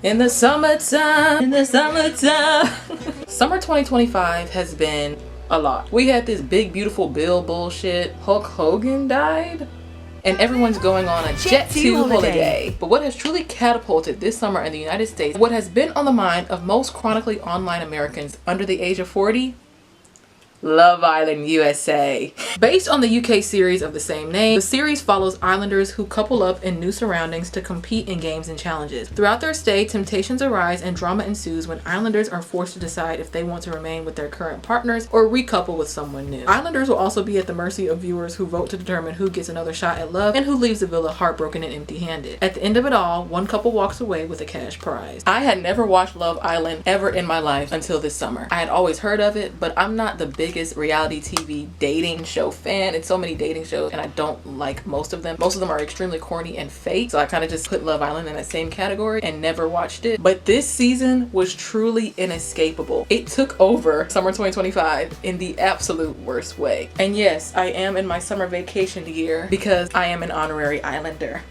In the summertime, in the summertime. Summer 2025 has been a lot. We had this big beautiful bill bullshit. Hulk Hogan died. And everyone's going on a jet to holiday. But what has truly catapulted this summer in the United States, what has been on the mind of most chronically online Americans under the age of 40? Love Island USA. Based on the UK series of the same name, the series follows islanders who couple up in new surroundings to compete in games and challenges. Throughout their stay, temptations arise and drama ensues when islanders are forced to decide if they want to remain with their current partners or recouple with someone new. Islanders will also be at the mercy of viewers who vote to determine who gets another shot at love and who leaves the villa heartbroken and empty-handed. At the end of it all, one couple walks away with a cash prize. I had never watched Love Island ever in my life until this summer. I had always heard of it, but I'm not the biggest reality TV dating show fan. It's so many dating shows and I don't like most of them. Most of them are extremely corny and fake, so I kind of just put Love Island in that same category and never watched it. But this season was truly inescapable. It took over summer 2025 in the absolute worst way. And yes, I am in my summer vacation year because I am an honorary islander.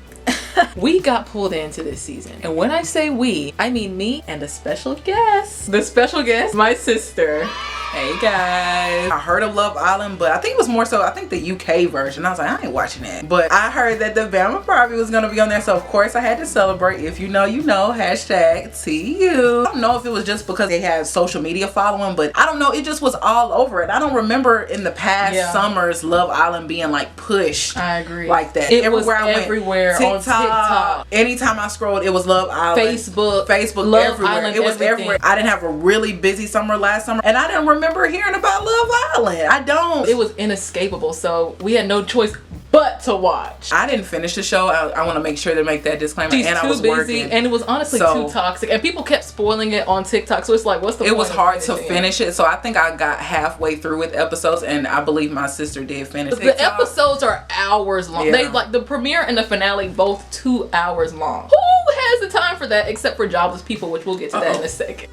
We got pulled into this season, and when I say we, I mean me and a special guest. The special guest, my sister. Hey guys. I heard of Love Island, but I think it was more so, I think the UK version. I was like, I ain't watching that. But I heard that the Bama probably was gonna be on there, so of course I had to celebrate. If you know, you know. Hashtag TU. I don't know if it was just because they had social media following, but I don't know. It just was all over it. I don't remember in the past summers Love Island being like pushed. I agree. Like that. It was everywhere on TikTok. Anytime I scrolled, it was Love Island. Facebook, Love everywhere. Island, it was everywhere. I didn't have a really busy summer last summer, and I didn't remember hearing about Love Island. I don't. It was inescapable, so we had no choice but to watch. I didn't finish the show. I want to make sure to make that disclaimer. I was busy, working, and it was honestly too toxic, and people kept spoiling it on TikTok, so it's like, what's the point? It was hard to finish it, so I think I got halfway through with episodes, and I believe my sister did finish it. The episodes are hours long. They like the premiere and the finale both 2 hours long. Who has the time for that except for jobless people, which we'll get to that in a second.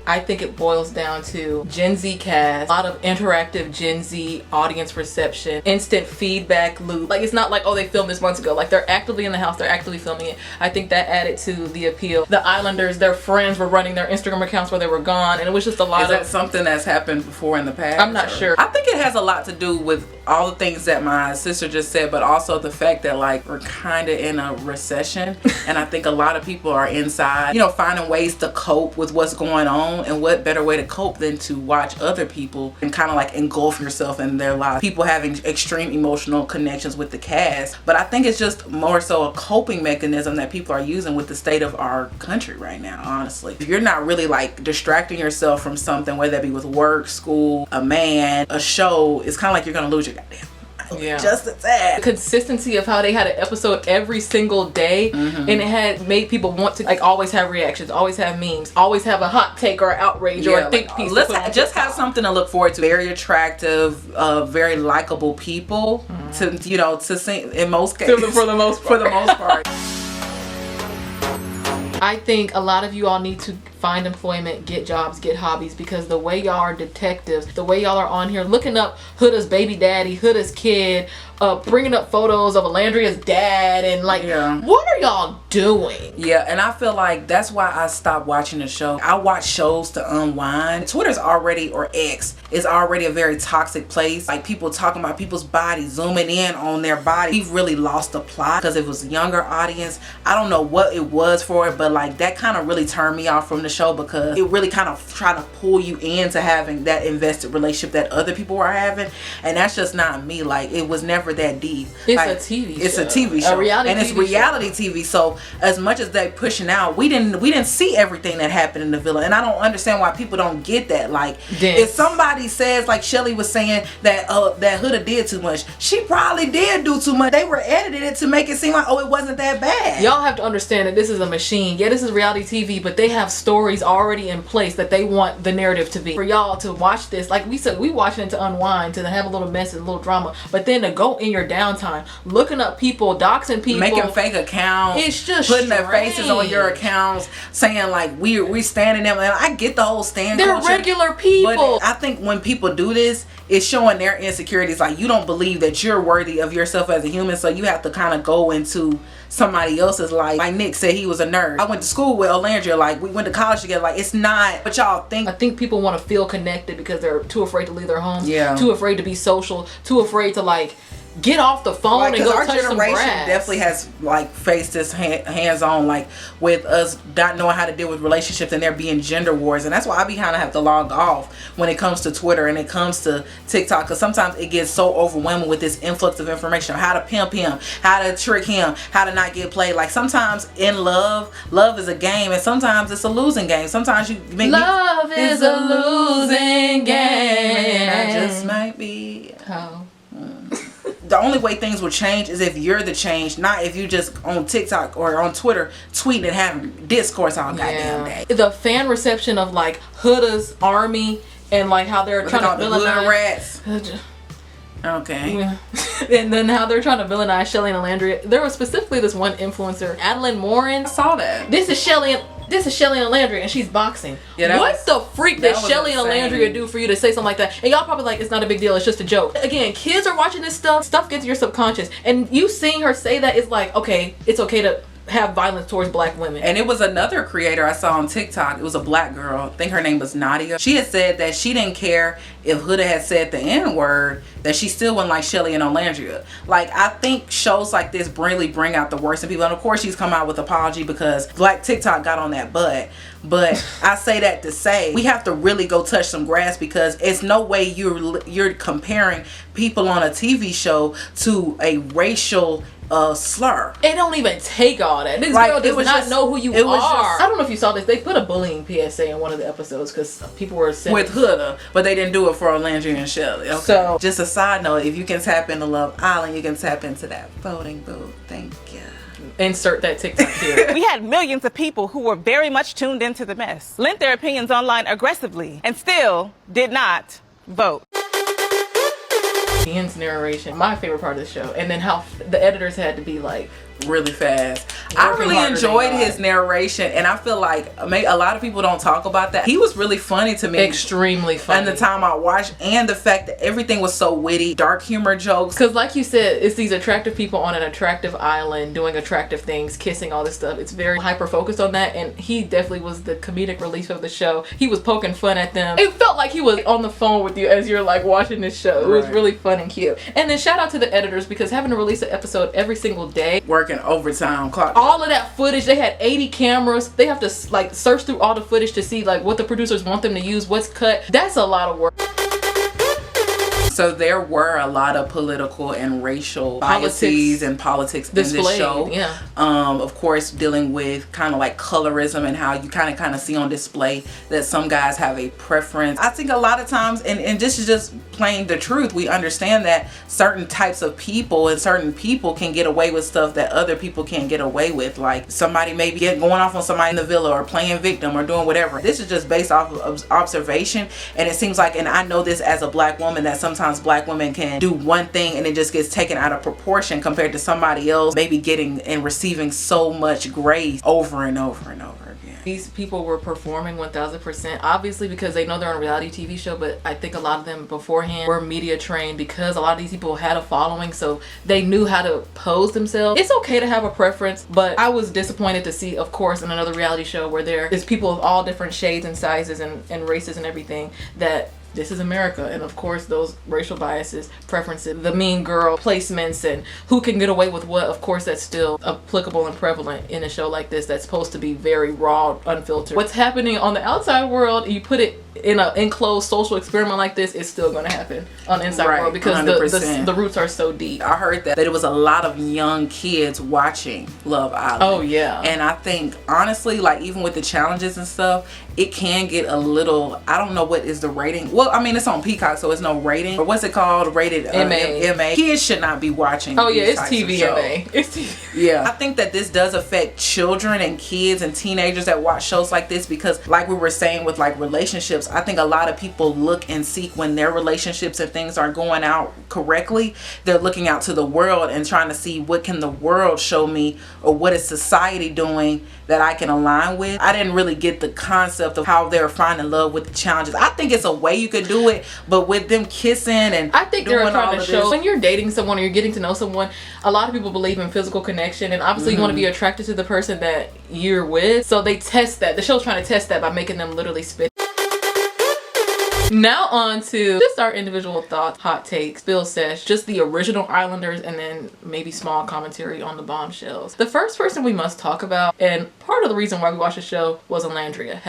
I think it boils down to Gen Z cast, a lot of interactive Gen Z audience reception, instant feedback loop. Like, it's not like, oh, they filmed this months ago. Like, they're actively in the house, they're actively filming it. I think that added to the appeal. The Islanders, their friends were running their Instagram accounts while they were gone, and it was just a lot of... Is that something that's happened before in the past? I'm not sure. I think it has a lot to do with all the things that my sister just said, but also the fact that, like, we're kind of in a recession, and I think a lot of people are inside, you know, finding ways to cope with what's going on. And what better way to cope than to watch other people and kind of like engulf yourself in their lives. People having extreme emotional connections with the cast. But I think it's just more so a coping mechanism that people are using with the state of our country right now, honestly. If you're not really like distracting yourself from something, whether that be with work, school, a man, a show, it's kind of like you're gonna lose your goddamn. Yeah. Just a tad. The consistency of how they had an episode every single day, and it had made people want to like always have reactions, always have memes, always have a hot take or outrage or a think piece. Let's just have something to look forward to. Very attractive, very likable people to, you know, to sing in most cases. For the most part. I think a lot of you all need to find employment, get jobs, get hobbies, because the way y'all are detectives, the way y'all are on here looking up Huda's baby daddy, Huda's kid, bringing up photos of Olandria's dad, and like, what are y'all doing? Yeah, and I feel like that's why I stopped watching the show. I watch shows to unwind. Twitter's already, or X, is already a very toxic place. Like, people talking about people's bodies, zooming in on their body. We've really lost the plot because it was a younger audience. I don't know what it was for it, but like that kind of really turned me off from the show because it really kind of tried to pull you into having that invested relationship that other people were having, and that's just not me. Like, it was never that deep. It's like, a TV show. It's a TV show. A reality and it's reality TV. So as much as they pushing out, we didn't see everything that happened in the villa, and I don't understand why people don't get that. Like, if somebody says, like Chelley was saying, that that Huda did too much, she probably did do too much. They were edited it to make it seem like, oh, it wasn't that bad. Y'all have to understand that this is a machine. Yeah, this is reality TV, but they have stories already in place that they want the narrative to be. For y'all to watch this, like we said, we watching it to unwind, to have a little mess and a little drama, but then to go in your downtime looking up people, doxing people, making fake accounts, it's just putting their faces on your accounts, saying like we standing them. And I get the whole stand they're culture, regular people, but I think when people do this, it's showing their insecurities. Like, you don't believe that you're worthy of yourself as a human, so you have to kind of go into somebody else's life. Like Nick said, he was a nerd. I went to school with Olandria, like we went to college together. Like it's not what y'all think. I think people want to feel connected because they're too afraid to leave their homes. Yeah. Too afraid to be social. Too afraid to like get off the phone and go touch some grass. Our generation definitely has like faced this hands-on, like with us not knowing how to deal with relationships and there being gender wars, and that's why I be kind of have to log off when it comes to Twitter and it comes to TikTok, because sometimes it gets so overwhelming with this influx of information, how to pimp him, how to trick him, how to not get played. Like sometimes in love is a game, and sometimes it's a losing game. Sometimes you make love is a losing game. And I just might be. Oh. The only way things will change is if you're the change, not if you just on TikTok or on Twitter tweeting and having discourse all goddamn day. The fan reception of like Huda's army and like how they're trying to villainize rats. Okay. Yeah. And then how they're trying to villainize Chelley and Olandria. There was specifically this one influencer, Adeline Morin. I saw that. This is Chelley and Olandria, and she's boxing. Yeah, what the freak did Chelley and Olandria do for you to say something like that? And y'all probably like, it's not a big deal, it's just a joke. Again, kids are watching this stuff gets to your subconscious, and you seeing her say that is like, okay, it's okay to have violence towards black women. And it was another creator I saw on TikTok. It was a black girl. I think her name was Nadia. She had said that she didn't care if Huda had said the N-word, that she still wouldn't like Chelley and Olandria. Like, I think shows like this really bring out the worst in people. And of course she's come out with an apology because Black TikTok got on that butt. But I say that to say we have to really go touch some grass, because it's no way you're comparing people on a TV show to a racial slur. It don't even take all that. This girl does not know who you are. I don't know if you saw this. They put a bullying PSA in one of the episodes because people were saying with Huda, but they didn't do it for Olandria and Chelley. Okay. So just a side note, if you can tap into Love Island, you can tap into that voting booth. Thank you. Insert that TikTok here. We had millions of people who were very much tuned into the mess, lent their opinions online aggressively, and still did not vote. Ian's narration, my favorite part of the show, and then how the editors had to be like really fast. I really enjoyed his narration, and I feel like a lot of people don't talk about that. He was really funny to me. Extremely funny. And the time I watched, and the fact that everything was so witty, dark humor jokes. Because like you said, it's these attractive people on an attractive island doing attractive things, kissing, all this stuff. It's very hyper focused on that, and he definitely was the comedic relief of the show. He was poking fun at them. It felt like he was on the phone with you as you're like watching this show. It was really fun and cute. And then shout out to the editors, because having to release an episode every single day, working overtime, Clarke. All of that footage, they had 80 cameras. They have to like search through all the footage to see like what the producers want them to use, what's cut. That's a lot of work. So there were a lot of political and racial biases and politics in this show. Yeah. Of course, dealing with kind of like colorism and how you kind of see on display that some guys have a preference. I think a lot of times, and this is just plain the truth, we understand that certain types of people and certain people can get away with stuff that other people can't get away with. Like somebody maybe going off on somebody in the villa or playing victim or doing whatever. This is just based off of observation, and it seems like, and I know this as a black woman, that sometimes black women can do one thing and it just gets taken out of proportion compared to somebody else maybe getting and receiving so much grace over and over and over again. These people were performing 1000%, obviously because they know they're on a reality TV show, but I think a lot of them beforehand were media trained, because a lot of these people had a following, so they knew how to pose themselves. It's okay to have a preference, but I was disappointed to see, of course, in another reality show where there is people of all different shades and sizes and races and everything, that this is America, and of course those racial biases, preferences, the mean girl placements, and who can get away with what, of course that's still applicable and prevalent in a show like this that's supposed to be very raw, unfiltered. What's happening on the outside world, you put it in an enclosed social experiment like this, it's still going to happen on the inside world, because the roots are so deep. I heard that it was a lot of young kids watching Love Island. Oh yeah. And I think honestly, like even with the challenges and stuff, it can get a little, I don't know what is the rating. Well, I mean, it's on Peacock, so it's no rating. Or what's it called? Rated MA. Kids should not be watching. Oh yeah, it's TVMA. It's TV. Yeah. I think that this does affect children and kids and teenagers that watch shows like this, because like we were saying with like relationships, I think a lot of people look and seek when their relationships and things aren't going out correctly. They're looking out to the world and trying to see what can the world show me, or what is society doing that I can align with. I didn't really get the concept of how they're finding love with the challenges. I think it's a way you could do it, but with them kissing and I think they're trying to show this, when you're dating someone or you're getting to know someone, a lot of people believe in physical connection, and obviously you want to be attracted to the person that you're with. So they test that. The show's trying to test that by making them literally spit. Now on to just our individual thoughts, hot takes, Bill Sesh, just the original Islanders, and then maybe small commentary on the bombshells. The first person we must talk about, and part of the reason why we watched the show, was Olandria,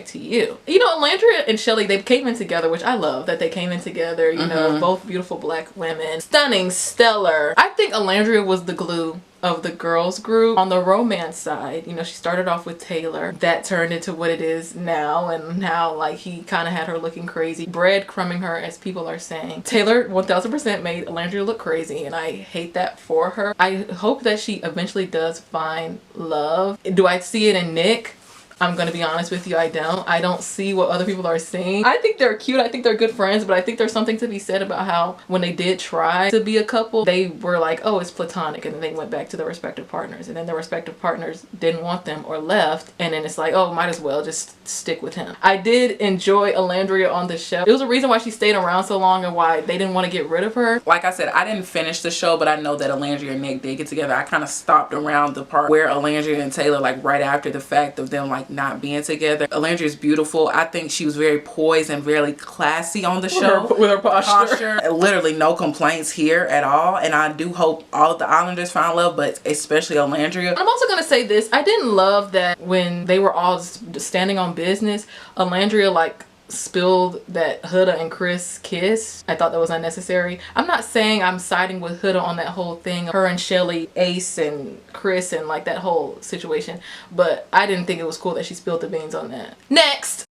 #TU. You know, Olandria and Chelley, they came in together, which I love that they came in together, you know, both beautiful black women. Stunning, stellar. I think Olandria was the glue of the girls group. On the romance side, you know, she started off with Taylor. That turned into what it is now, and now like he kind of had her looking crazy, breadcrumbing her, as people are saying. Taylor 1000% made Olandria look crazy, and I hate that for her. I hope that she eventually does find love. Do I see it in Nick? I'm gonna be honest with you, I don't see what other people are seeing. I think they're cute, I think they're good friends, but I think there's something to be said about how when they did try to be a couple, they were like, oh, it's platonic, and then they went back to their respective partners, and then their respective partners didn't want them or left, and then it's like, oh, might as well just stick with him. I did enjoy Olandria on the show. It was a reason why she stayed around so long and why they didn't want to get rid of her. Like I said, I didn't finish the show, but I know that Olandria and Nick did get together. I kind of stopped around the part where Olandria and Taylor, like right after the fact of them like not being together. Olandria is beautiful. I think she was very poised and very classy on the show. With her posture. Literally no complaints here at all. And I do hope all of the Islanders find love, but especially Olandria. I'm also gonna say this. I didn't love that when they were all standing on business, Olandria like spilled that Huda and Chris kiss. I thought that was unnecessary. I'm not saying I'm siding with Huda on that whole thing, her and Chelley, Ace and Chris, and like that whole situation, but I didn't think it was cool that she spilled the beans on that. Next,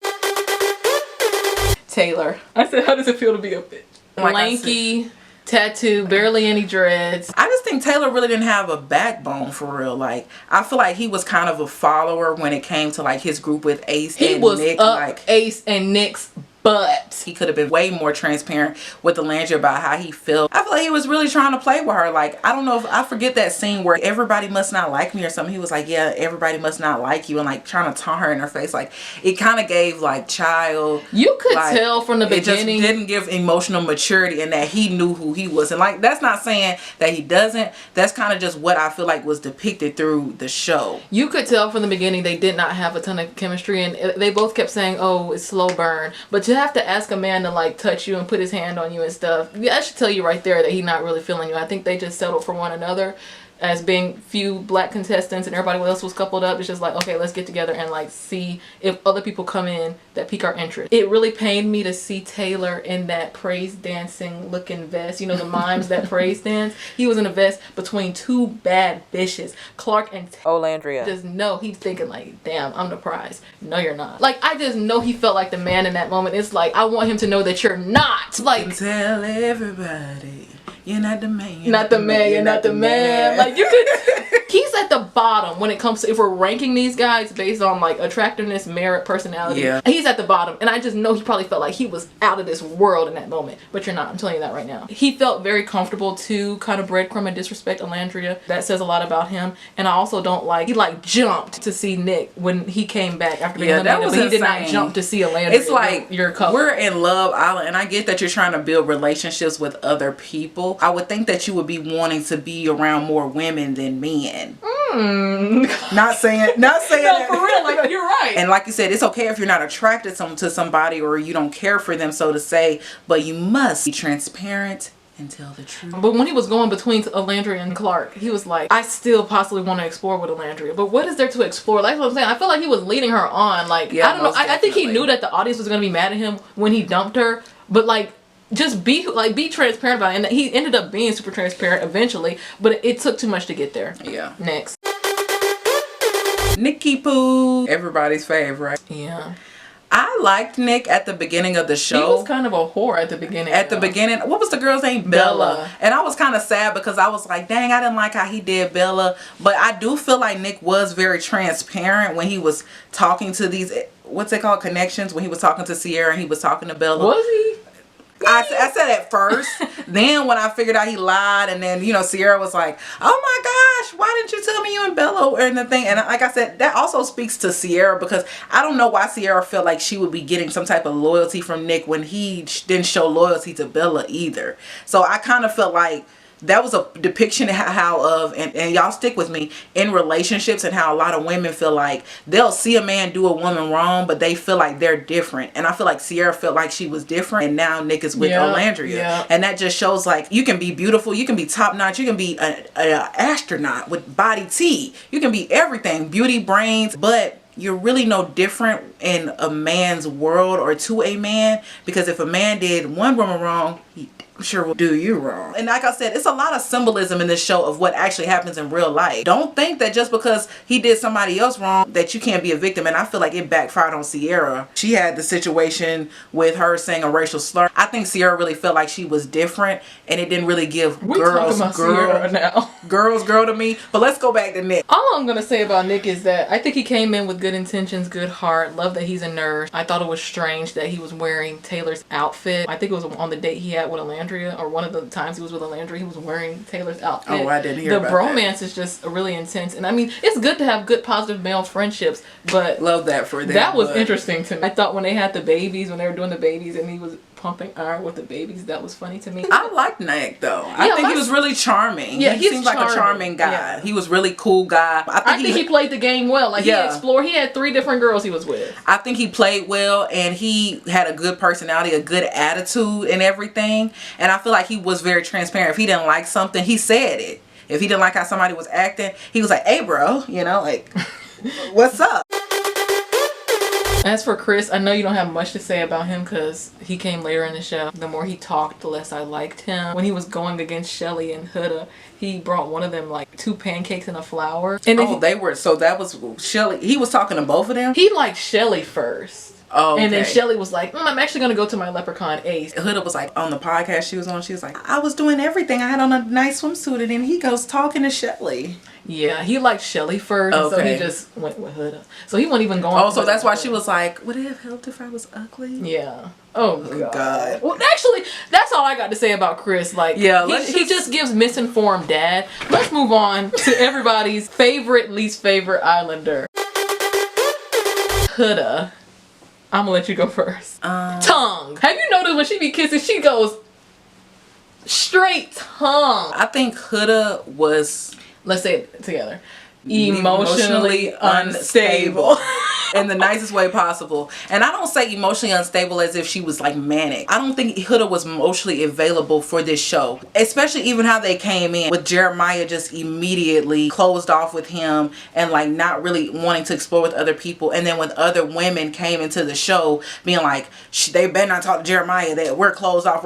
Taylor. I said, how does it feel to be a bitch? Like lanky, tattoo, barely any dreads. I just think Taylor really didn't have a backbone for real. Like, I feel like he was kind of a follower when it came to like his group with Ace and Nick. He was up Ace and Nick's butt. He could have been way more transparent with Olandria about how he felt. I feel like he was really trying to play with her. Like, I don't know if I forget that scene where everybody must not like me or something. He was like, yeah, everybody must not like you, and like trying to taunt her in her face. Like, it kind of gave like child. You could tell from the beginning. It just didn't give emotional maturity, and that he knew who he was. And like, that's not saying that he doesn't. That's kind of just what I feel like was depicted through the show. You could tell from the beginning they did not have a ton of chemistry, and they both kept saying, oh, it's slow burn. But you have to ask a man to like touch you and put his hand on you and stuff. I should tell you right there that he's not really feeling you. I think they just settled for one another as being few black contestants, and everybody else was coupled up. It's just like, okay, let's get together and like see if other people come in that pique our interest. It really pained me to see Taylor in that praise dancing looking vest. You know, the mimes that praise dance. He was in a vest between two bad bitches, Clarke and Olandria. Just know he's thinking like, damn, I'm the prize. No, you're not. Like, I just know he felt like the man in that moment. It's like, I want him to know that you're not. Like, tell everybody you're not the man. You're not the man. You're not the man. Like, you could. He's at the bottom when it comes to, if we're ranking these guys based on like attractiveness, merit, personality. Yeah. He's at the bottom, and I just know he probably felt like he was out of this world in that moment. But you're not. I'm telling you that right now. He felt very comfortable to kind of breadcrumb and disrespect Olandria. That says a lot about him. And I also don't like, he like jumped to see Nick when he came back after being eliminated, but he did not jump to see Olandria. It's like, your couple. We're in Love Island, and I get that you're trying to build relationships with other people. I would think that you would be wanting to be around more women than men. Not saying no, that. for real, like, you're right. And like you said, it's okay if you're not attracted to somebody or you don't care for them, so to say, but you must be transparent and tell the truth. But when he was going between Olandria and Clarke, he was like, I still possibly want to explore with Olandria, but what is there to explore? Like what I'm saying, I feel like he was leading her on. Like, yeah, I don't know. I think he knew that the audience was going to be mad at him when he dumped her, but like, just be transparent about it. And he ended up being super transparent eventually, but it took too much to get there. Yeah. Next. Nicky Poo, everybody's favorite. Yeah. I liked Nick at the beginning of the show. He was kind of a whore at the beginning. The beginning, what was the girl's name? Belle-A. And I was kind of sad because I was like, dang, I didn't like how he did Belle-A. But I do feel like Nick was very transparent when he was talking to these what's it called, connections, when he was talking to Cierra and he was talking to Belle-A. Was he? I said at first, then when I figured out he lied, and then, you know, Cierra was like, oh my gosh, why didn't you tell me you and Belle-A were in the thing? And like I said, that also speaks to Cierra, because I don't know why Cierra felt like she would be getting some type of loyalty from Nick when he didn't show loyalty to Belle-A either. So I kind of felt like that was a depiction and y'all stick with me, in relationships, and how a lot of women feel like they'll see a man do a woman wrong, but they feel like they're different. And I feel like Cierra felt like she was different, and now Nick is with Olandria. And that just shows like you can be beautiful, you can be top notch, you can be an astronaut with body T, you can be everything, beauty, brains, but you're really no different in a man's world or to a man, because if a man did one woman wrong, he sure will do you wrong. And like I said, it's a lot of symbolism in this show of what actually happens in real life. Don't think that just because he did somebody else wrong that you can't be a victim. And I feel like it backfired on Cierra. She had the situation with her saying a racial slur. I think Cierra really felt like she was different, and it didn't really give girls girl to me. But let's go back to Nick. All I'm gonna say about Nick is that I think he came in with good intentions, good heart, love that he's a nurse. I thought it was strange that he was wearing Taylor's outfit. I think it was on the date he had with Olandria, or one of the times he was with Olandria, he was wearing Taylor's outfit. Oh, I didn't hear about that. The bromance is just really intense. And I mean, it's good to have good positive male friendships, but love that for them. That was interesting to me. I thought when they had the babies, when they were doing the babies and he was pumping iron with the babies, that was funny to me. I like Nick though. I think he was really charming. Yeah, he seems like a charming guy. Yeah. He was really cool guy. I think he played the game well. Like he explored. He had 3 different girls he was with. I think he played well, and he had a good personality, a good attitude, and everything. And I feel like he was very transparent. If he didn't like something, he said it. If he didn't like how somebody was acting, he was like, "Hey, bro, you know, like, what's up?" As for Chris, I know you don't have much to say about him because he came later in the show. The more he talked, the less I liked him. When he was going against Chelley and Huda, he brought one of them like 2 pancakes and a flower. And so that was Chelley. He was talking to both of them? He liked Chelley first. Oh, okay. And then Chelley was like, I'm actually going to go to my leprechaun ace. Huda was like, on the podcast she was on, she was like, I was doing everything. I had on a nice swimsuit, and then he goes talking to Chelley. Yeah, he liked Chelley first, so he just went with Huda. So he wasn't even going. Oh, so that's why she was like, would it have helped if I was ugly? Yeah. Oh God. Well, actually, that's all I got to say about Chris. Like, he just gives misinformed dad. Let's move on to everybody's favorite, least favorite Islander. Huda. I'm gonna let you go first. Tongue. Have you noticed when she be kissing, she goes straight tongue? I think Huda was, let's say it together, emotionally unstable. In the nicest way possible. And I don't say emotionally unstable as if she was like manic. I don't think Huda was emotionally available for this show. Especially even how they came in with Jeremiah just immediately closed off with him and like not really wanting to explore with other people. And then when other women came into the show being like, they better not talk to Jeremiah, that we're closed off.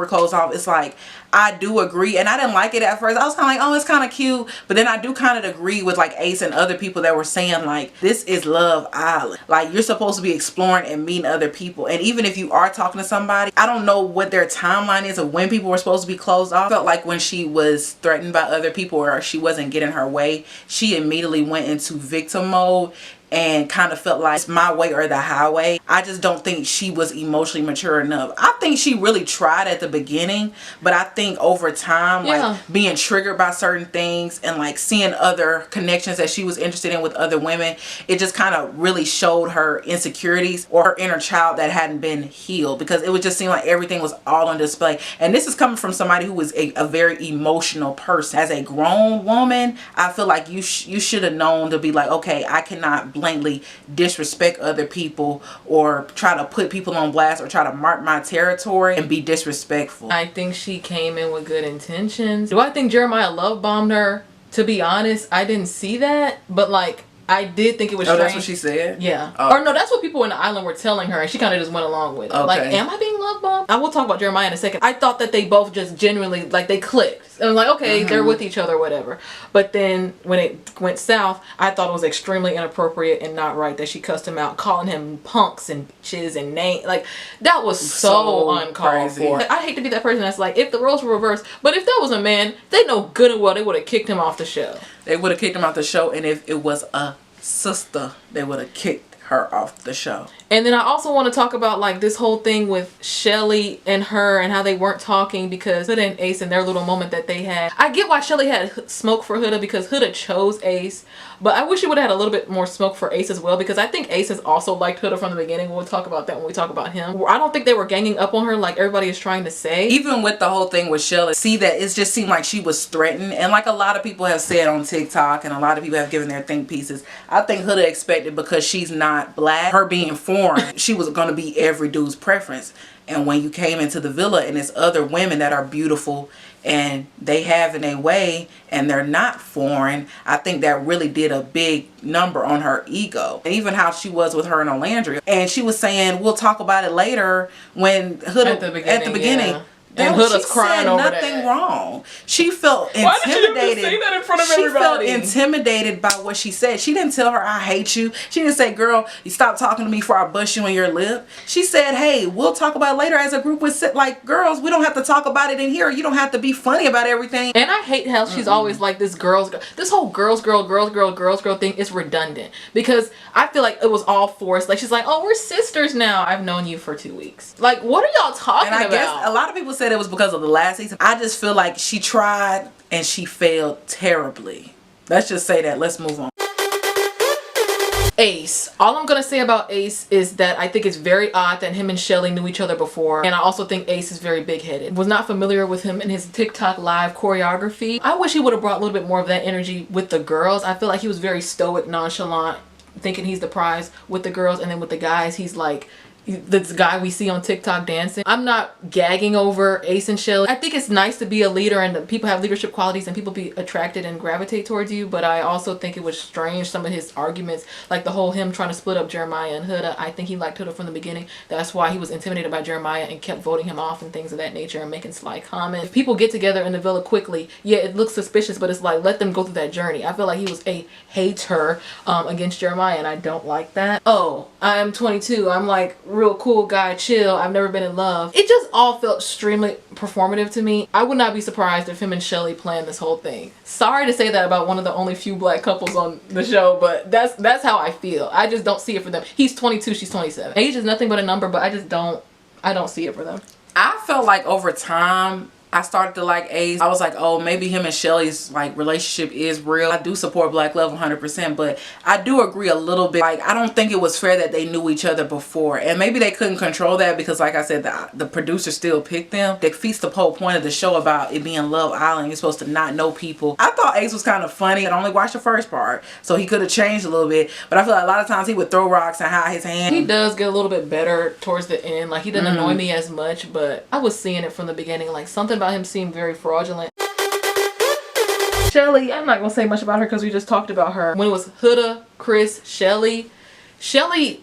It's like, I do agree, and I didn't like it at first. I was kind of like, oh, it's kind of cute, but then I do kind of agree with like Ace and other people that were saying like, this is Love Island. Like, you're supposed to be exploring and meeting other people, and even if you are talking to somebody, I don't know what their timeline is of when people were supposed to be closed off. I felt like when she was threatened by other people or she wasn't getting her way, she immediately went into victim mode and kind of felt like it's my way or the highway. I just don't think she was emotionally mature enough. I think she really tried at the beginning, but I think over time, like being triggered by certain things and like seeing other connections that she was interested in with other women, it just kind of really showed her insecurities or her inner child that hadn't been healed, because it would just seem like everything was all on display. And this is coming from somebody who was a very emotional person. As a grown woman, I feel like you should have known to be like, okay, I cannot blatantly disrespect other people or try to put people on blast or try to mark my territory and be disrespectful. I think she came in with good intentions. Do I think Jeremiah love bombed her? To be honest, I didn't see that, but like I did think it was strange. That's what she said? Yeah. Or no, that's what people in the island were telling her, and she kind of just went along with it. Okay. Like, am I being love bombed? I will talk about Jeremiah in a second. I thought that they both just genuinely, like, they clicked. And I'm like, okay, they're with each other, whatever. But then when it went south, I thought it was extremely inappropriate and not right that she cussed him out, calling him punks and bitches and names. Like, that was so uncalled for. Like, I hate to be that person that's like, if the roles were reversed, but if that was a man, they know good and well they would have kicked him off the show. They would have kicked him off the show, and if it was a sister, they would have kicked her off the show. And then I also want to talk about like this whole thing with Chelley and her and how they weren't talking because Huda and Ace and their little moment that they had. I get why Chelley had smoke for Huda because Huda chose Ace, but I wish he would have had a little bit more smoke for Ace as well because I think Ace has also liked Huda from the beginning. We'll talk about that when we talk about him. I don't think they were ganging up on her like everybody is trying to say. Even with the whole thing with Chelley, see that it just seemed like she was threatened, and like a lot of people have said on TikTok and a lot of people have given their think pieces, I think Huda expected because she's not black, her being foreign, she was going to be every dude's preference. And when you came into the villa and it's other women that are beautiful and they have in a way and they're not foreign, I think that really did a big number on her ego. And even how she was with her and Olandria, and she was saying we'll talk about it later when Huda at the beginning. Yeah. And Huda's crying over that. Nothing wrong. She felt intimidated. Why did you have to say that in front of everybody? She felt intimidated by what she said. She didn't tell her I hate you. She didn't say, girl, you stop talking to me before I bust you in your lip. She said, hey, we'll talk about it later as a group with like girls. We don't have to talk about it in here. You don't have to be funny about everything. And I hate how she's always like this this whole girls girl thing is redundant because I feel like it was all forced. Like she's like, oh, we're sisters now. I've known you for 2 weeks. Like, what are y'all talking about? And I guess a lot of people said it was because of the last season. I just feel like she tried and she failed terribly. Let's just say that. Let's move on. Ace. All I'm gonna say about Ace is that I think it's very odd that him and Chelley knew each other before, and I also think Ace is very big-headed. Was not familiar with him and his TikTok live choreography. I wish he would have brought a little bit more of that energy with the girls. I feel like he was very stoic, nonchalant, thinking he's the prize with the girls, and then with the guys he's like this guy we see on TikTok dancing. I'm not gagging over Ace and Chelley. I think it's nice to be a leader and people have leadership qualities and people be attracted and gravitate towards you, but I also think it was strange some of his arguments, like the whole him trying to split up Jeremiah and Huda. I think he liked Huda from the beginning. That's why he was intimidated by Jeremiah and kept voting him off and things of that nature and making sly comments. If people get together in the villa quickly, yeah, it looks suspicious, but it's like, let them go through that journey. I feel like he was a hater against Jeremiah, and I don't like that. Oh, I'm 22. I'm like real cool guy, chill. I've never been in love. It just all felt extremely performative to me. I would not be surprised if him and Chelley planned this whole thing. Sorry to say that about one of the only few black couples on the show, but that's how I feel. I just don't see it for them. He's 22, she's 27. Age is nothing but a number, but I don't see it for them. I felt like over time I started to like Ace. I was like, oh, maybe him and Chelley's like relationship is real. I do support black love 100%, but I do agree a little bit. Like, I don't think it was fair that they knew each other before, and maybe they couldn't control that because, like I said, the producer still picked them. That defeats the whole point of the show about it being Love Island. You're supposed to not know people. I thought Ace was kind of funny. I only watched the first part, so he could have changed a little bit. But I feel like a lot of times he would throw rocks and hide his hand. He does get a little bit better towards the end. Like, he didn't annoy me as much, but I was seeing it from the beginning. Like, something about him seemed very fraudulent. Chelley, I'm not gonna say much about her because we just talked about her. When it was Huda, Chris, Chelley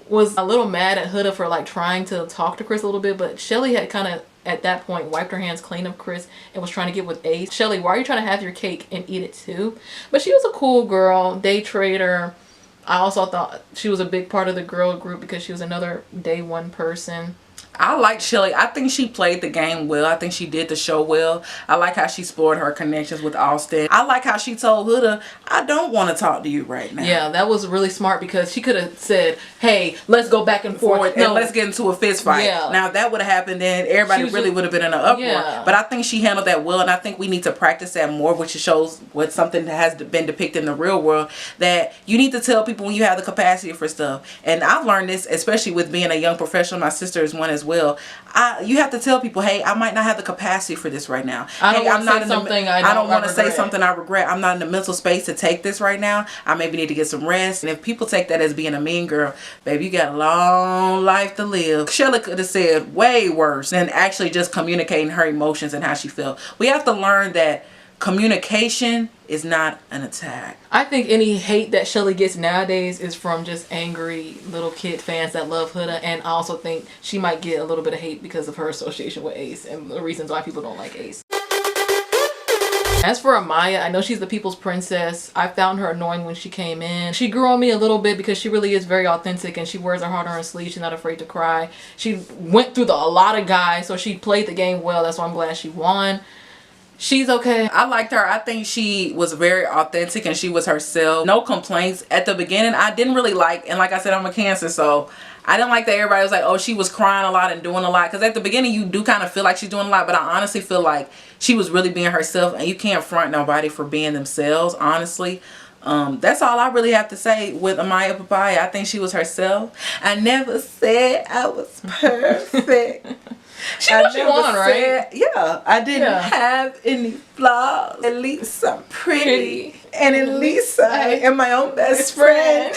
was a little mad at Huda for like trying to talk to Chris a little bit, but Chelley had kind of at that point wiped her hands clean of Chris and was trying to get with Ace. Chelley, why are you trying to have your cake and eat it too? But she was a cool girl, day trader. I also thought she was a big part of the girl group because she was another day one person. I like Chelley. I think she played the game well. I think she did the show well. I like how she explored her connections with Austin. I like how she told Huda, I don't want to talk to you right now. Yeah, that was really smart because she could have said, hey, let's go back and forth. And let's get into a fist fight. Yeah. Now, if that would have happened, then everybody really would have been in an uproar. Yeah. But I think she handled that well, and I think we need to practice that more, which shows what something that has been depicted in the real world, that you need to tell people when you have the capacity for stuff. And I've learned this, especially with being a young professional. My sister is one as well. You have to tell people, hey, I might not have the capacity for this right now. I don't want to say something I don't want to say something I regret. I'm not in the mental space to take this right now. I maybe need to get some rest. And if people take that as being a mean girl, baby, you got a long life to live. Chelley could have said way worse than actually just communicating her emotions and how she felt. We have to learn that communication is not an attack. I think any hate that Chelley gets nowadays is from just angry little kid fans that love Huda, and I also think she might get a little bit of hate because of her association with Ace and the reasons why people don't like Ace. As for Amaya, I know she's the people's princess. I found her annoying when she came in. She grew on me a little bit because she really is very authentic and she wears her heart on her sleeve. She's not afraid to cry. She went through a lot of guys, so she played the game well. That's why I'm glad she won. She's okay. I liked her. I think she was very authentic and she was herself. No complaints. At the beginning, I didn't really like, and like I said, I'm a Cancer, so I didn't like that everybody was like, oh, she was crying a lot and doing a lot. Because at the beginning, you do kind of feel like she's doing a lot, but I honestly feel like she was really being herself, and you can't front nobody for being themselves, honestly. That's all I really have to say with Amaya Papaya. I think she was herself. I never said I was perfect. She what you want, right? Yeah, I didn't have any flaws. At least I'm pretty. And at least I am my own best friend.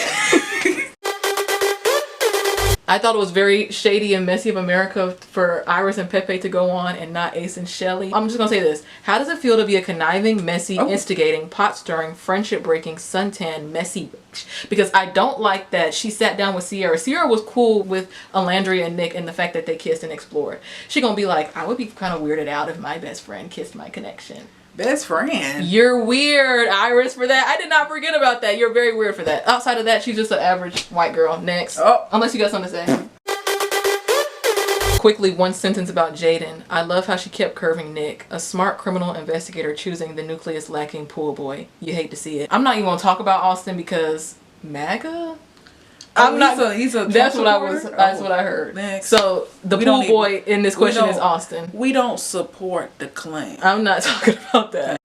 I thought it was very shady and messy of America for Iris and Pepe to go on and not Ace and Chelley. I'm just gonna say this. How does it feel to be a conniving, messy, instigating, pot-stirring, friendship-breaking, suntan, messy bitch? Because I don't like that she sat down with Cierra. Cierra was cool with Olandria and Nick and the fact that they kissed and explored. She gonna be like, I would be kind of weirded out if my best friend kissed my connection. Best friend? You're weird, Iris, for that. I did not forget about that. You're very weird for that. Outside of that, she's just an average white girl. Next. Oh. Unless you got something to say. Quickly, one sentence about Jaden. I love how she kept curving Nick. A smart criminal investigator choosing the nucleus lacking pool boy. You hate to see it. I'm not even going to talk about Austin because MAGA? I'm not. He's a that's what I was. That's what I heard. Next. So the pool boy in this question is Austin. We don't support the claim. I'm not talking about that.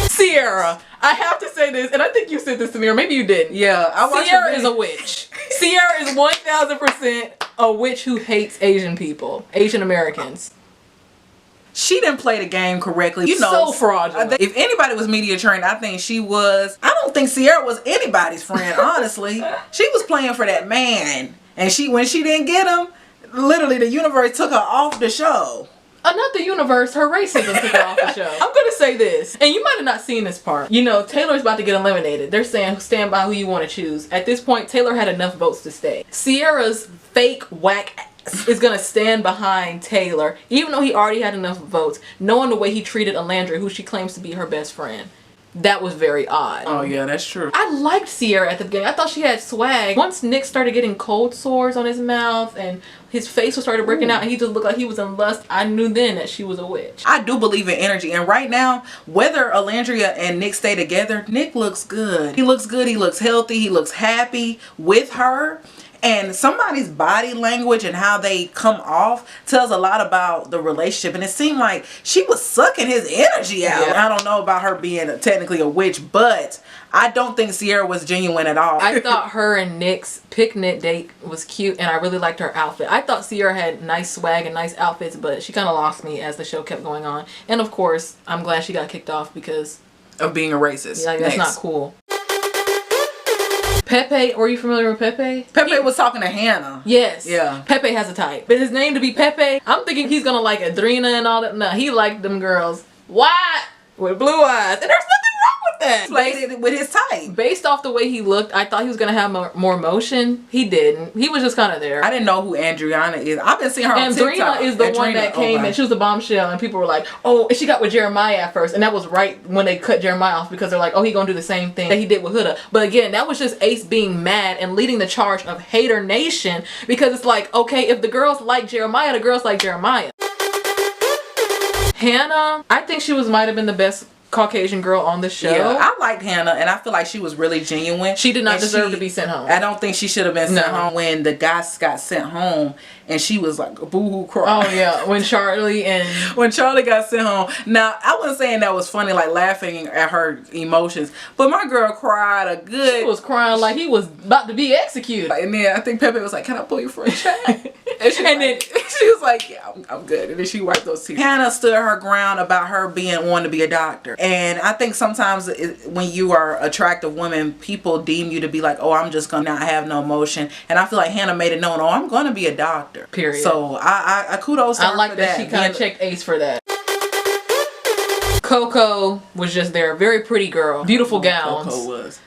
Cierra, I have to say this, and I think you said this to me, or maybe you didn't. Yeah, I watched Cierra is a witch. Cierra is 1000% a witch who hates Asian people, Asian Americans. She didn't play the game correctly. You know, so fraudulent. If anybody was media trained, I think she was. I don't think Cierra was anybody's friend, honestly. She was playing for that man. And when she didn't get him, literally the universe took her off the show. Not the universe, her racism took her off the show. I'm going to say this, and you might have not seen this part. You know, Taylor's about to get eliminated. They're saying stand by who you want to choose. At this point, Taylor had enough votes to stay. Cierra's fake whack is gonna stand behind Taylor, even though he already had enough votes, knowing the way he treated Olandria, who she claims to be her best friend. That was very odd. Oh yeah, that's true. I liked Cierra at the beginning. I thought she had swag. Once Nick started getting cold sores on his mouth and his face started breaking out and he just looked like he was in lust, I knew then that she was a witch. I do believe in energy, and right now, whether Olandria and Nick stay together, Nick looks good. He looks good, he looks healthy, he looks happy with her. And somebody's body language and how they come off tells a lot about the relationship. And it seemed like she was sucking his energy out. Yeah. I don't know about her being technically a witch, but I don't think Cierra was genuine at all. I thought her and Nick's picnic date was cute, and I really liked her outfit. I thought Cierra had nice swag and nice outfits, but she kind of lost me as the show kept going on. And of course, I'm glad she got kicked off because of being a racist. Yeah, that's not cool. Pepe, are you familiar with Pepe? Pepe was talking to Hannah. Yes. Yeah. Pepe has a type. But his name to be Pepe, I'm thinking he's gonna like Adrena and all that. No, he liked them girls white with blue eyes. And there's nothing wrong with that. Played it with his type. Based off the way he looked, I thought he was gonna have more motion. He didn't. He was just kind of there. I didn't know who Adriana is. I've been seeing her on TikTok. Adrena is the one that came and she was a bombshell and people were like, oh, and she got with Jeremiah at first, and that was right when they cut Jeremiah off because they're like, oh, he gonna do the same thing that he did with Huda. But again, that was just Ace being mad and leading the charge of Hater Nation, because it's like, okay, if the girls like Jeremiah, the girls like Jeremiah. Hannah, I think she might have been the best Caucasian girl on the show. Yeah, I liked Hannah, and I feel like she was really genuine. She did not deserve to be sent home. I don't think she should have been sent home. When the guys got sent home, and she was like a boo-hoo cry. Oh yeah, when Charlie got sent home. Now, I wasn't saying that was funny, like laughing at her emotions, but my girl cried a good... She was crying like he was about to be executed. And then I think Pepe was like, can I pull you for a chat? And then she was like, yeah, I'm good. And then she wiped those tears. Hannah stood her ground about her wanting to be a doctor. And I think sometimes when you are an attractive woman, people deem you to be like, oh, I'm just gonna not have no emotion. And I feel like Hannah made it known, oh, I'm gonna be a doctor. Period. So I kudos to her. I like that she kind of checked Ace for that. Coco was just there. Very pretty girl. Beautiful gowns. Coco was.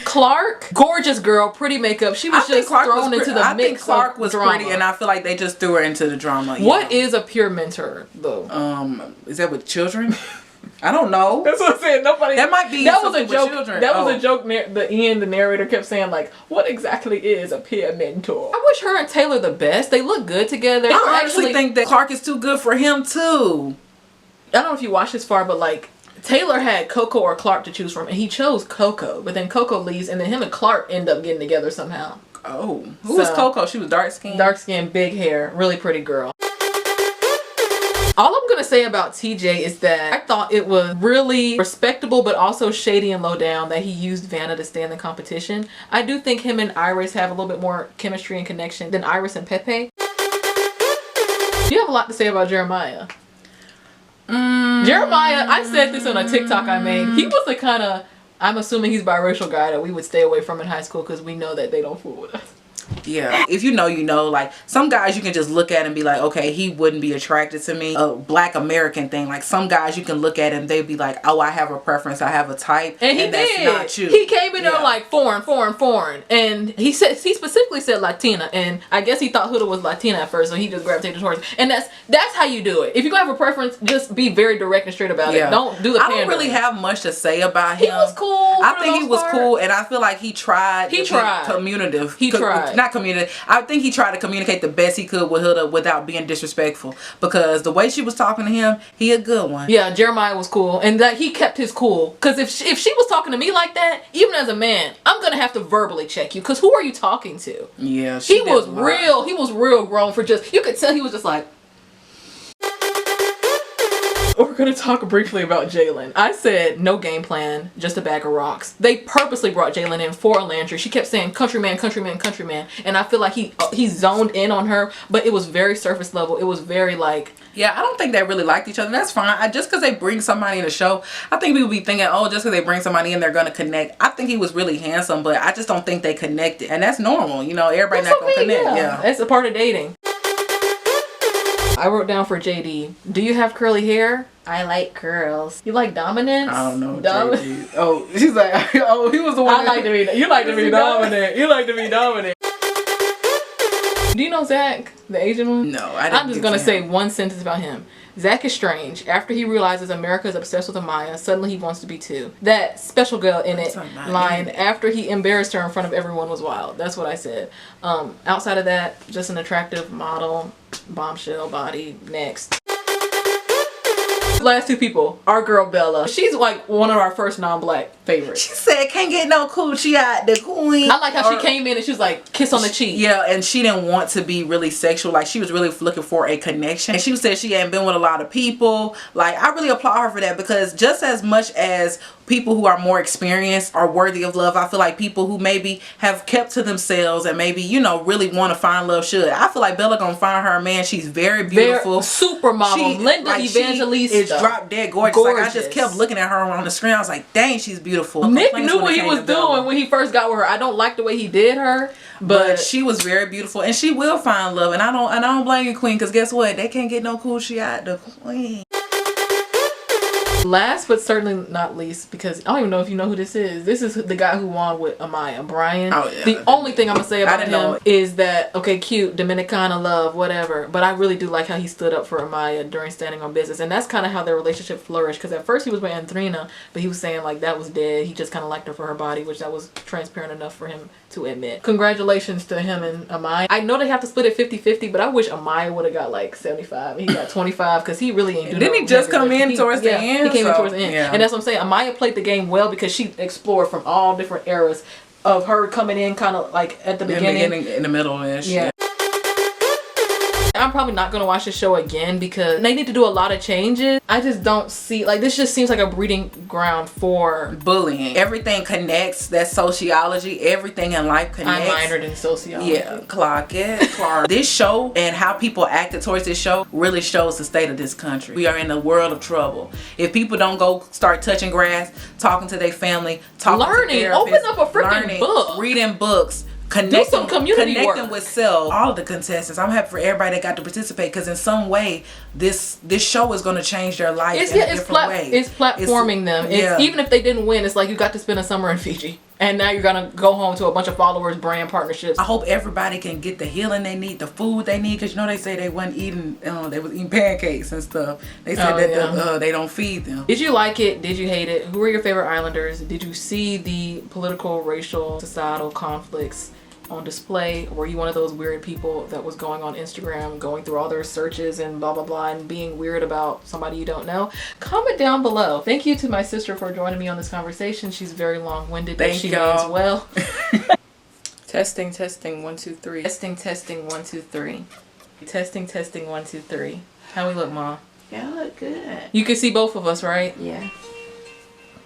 Clarke, gorgeous girl, pretty makeup. She was just thrown into the mix. I think Clarke was drama. pretty, and I feel like they just threw her into the drama. What is a peer mentor, though? Is that with children? I don't know. That's what I'm saying. Nobody. That might be. That was a joke. Children. That was a joke. The narrator kept saying like, "What exactly is a peer mentor?" I wish her and Taylor the best. They look good together. I honestly think that Clarke is too good for him too. I don't know if you watched this far, but like Taylor had Coco or Clarke to choose from, and he chose Coco. But then Coco leaves, and then him and Clarke end up getting together somehow. Oh, who was Coco? She was dark skinned. Dark skin, big hair, really pretty girl. All I'm gonna say about TJ is that I thought it was really respectable but also shady and low down that he used Vanna to stay in the competition. I do think him and Iris have a little bit more chemistry and connection than Iris and Pepe. You have a lot to say about Jeremiah. Jeremiah, I said this on a TikTok I made. He was the kind of, I'm assuming he's biracial guy that we would stay away from in high school because we know that they don't fool with us. Yeah, if you know, you know. Like some guys you can just look at and be like, okay, he wouldn't be attracted to me. A black American thing. Like some guys you can look at and they'd be like, oh, I have a preference, I have a type, and he that's did. Not you. He came in there like foreign, and he specifically said Latina, and I guess he thought Huda was Latina at first, so he just gravitated towards. And that's how you do it. If you gonna have a preference, just be very direct and straight about it. Don't do the pandering. I don't really have much to say about him. He was cool. I think he was cool, and I feel like he tried. He tried. Communicative. He tried. Not communicative. I think he tried to communicate the best he could with Huda without being disrespectful, because the way she was talking to him, he a good one. Yeah, Jeremiah was cool, and that he kept his cool. Because if she was talking to me like that, even as a man, I'm gonna have to verbally check you. Because who are you talking to? Yeah, he was real. He was real grown for just. You could tell he was just like. We're going to talk briefly about Jalen. I said no game plan, just a bag of rocks. They purposely brought Jalen in for Olandria. She kept saying countryman, countryman, countryman. And I feel like he zoned in on her, but it was very surface level. It was very like... Yeah, I don't think they really liked each other. That's fine. Just because they bring somebody in the show, I think people be thinking, oh, just because they bring somebody in, they're going to connect. I think he was really handsome, but I just don't think they connected. And that's normal. You know, everybody not going to connect. Yeah. That's a part of dating. I wrote down for JD, do you have curly hair? I like curls. You like dominance? I don't know. JD. Oh, she's like, oh, he was the one. You like to be dominant. You like to be dominant. Do you know Zach, the Asian one? No, I didn't. I'm just going to say one sentence about him. Zach is strange. After he realizes America is obsessed with Amaya, suddenly he wants to be too. That special girl in it line after he embarrassed her in front of everyone was wild. That's what I said. Outside of that, just an attractive model, bombshell body. Next. Last two people, our girl Belle-A. She's like one of our first non-black favorites. She said, can't get no coochie out the queen. I like how she came in and she was like, kiss on the cheek. Yeah, and she didn't want to be really sexual. Like, she was really looking for a connection. And she said she hadn't been with a lot of people. Like, I really applaud her for that, because just as much as people who are more experienced are worthy of love, I feel like people who maybe have kept to themselves and maybe, you know, really want to find love should. I feel like Belle-A gonna find her a man. She's very beautiful. Supermodel. Linda Evangelista. She is drop dead gorgeous. Like, I just kept looking at her on the screen. I was like, dang, she's beautiful. Nick knew what he was doing when he first got with her. I don't like the way he did her, but she was very beautiful, and she will find love. And I don't blame you, queen, because guess what? They can't get no coochie out the queen. Last but certainly not least, because I don't even know if you know who this is. This is the guy who won with Amaya, Bryan. Oh, yeah. The only thing I'm going to say about him is that, okay, cute, Dominicana love, whatever. But I really do like how he stood up for Amaya during standing on business. And that's kind of how their relationship flourished. Because at first he was with Anthrina, but he was saying like that was dead. He just kind of liked her for her body, which that was transparent enough for him to admit. Congratulations to him and Amaya. I know they have to split it 50-50, but I wish Amaya would have got like 75 and he got 25 because he really ain't doing. Didn't he just come in towards the end? He came in towards the end. Yeah. And that's what I'm saying. Amaya played the game well because she explored from all different eras of her coming in kind of like at the beginning. In the middle-ish. Yeah. I'm probably not going to watch the show again because they need to do a lot of changes. I just don't see, like, this just seems like a breeding ground for bullying. Everything connects. That's sociology. Everything in life connects. I minored in sociology. Yeah, Clarke. This show and how people acted towards this show really shows the state of this country. We are in a world of trouble. If people don't go start touching grass, talking to their family, talking learning, to therapists, open up a freaking book, reading books, connecting work with self. All the contestants, I'm happy for everybody that got to participate, because in some way this show is going to change their life in a different way. It's platforming them. Even if they didn't win, it's like you got to spend a summer in Fiji. And now you're gonna go home to a bunch of followers, brand partnerships. I hope everybody can get the healing they need, the food they need, because you know they say they wasn't eating, they was eating pancakes and stuff. They said they don't feed them. Did you like it? Did you hate it? Who were your favorite islanders? Did you see the political, racial, societal conflicts on display? Were you one of those weird people that was going on Instagram, going through all their searches and blah blah blah and being weird about somebody you don't know? Comment down below. Thank you to my sister for joining me on this conversation. She's very long-winded, but she means well. Testing 1 2 3. Testing 1 2 3. Testing 1 2 3. How we look, Mom? Y'all look good. You can see both of us, right? Yeah.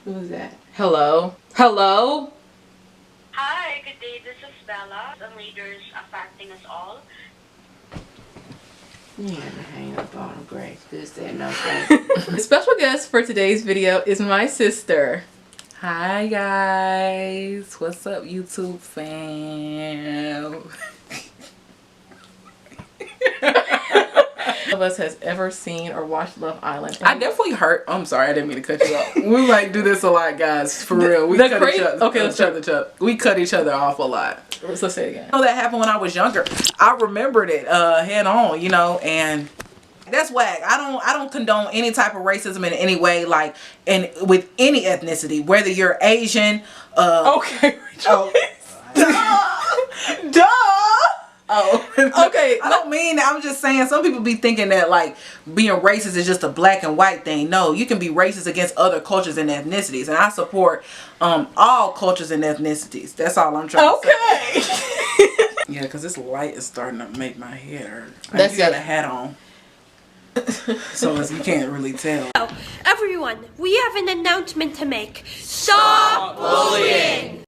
Who's that? Hello? Hello? Hi, good day. This is Belle-A, the leaders affecting us all. Yeah, hang up on him, Grace. Good said no thanks. The special guest for today's video is my sister. Hi guys, what's up YouTube fam? Of us has ever seen or watched Love Island. I definitely heard. I'm sorry, I didn't mean to cut you off. We like do this a lot, guys. For real, we cut each other. Okay, we cut each other off a lot. Let's say it again. You know, that happened when I was younger. I remembered it head on, you know, and that's whack. I don't condone any type of racism in any way, like, and with any ethnicity, whether you're Asian. Okay. Duh. Oh, okay. I don't mean that. I'm just saying some people be thinking that like being racist is just a black and white thing. No, you can be racist against other cultures and ethnicities, and I support all cultures and ethnicities. That's all I'm trying to say. Yeah, because this light is starting to make my head hurt. That's got a hat on, so you can't really tell. Everyone, we have an announcement to make. Stop bullying!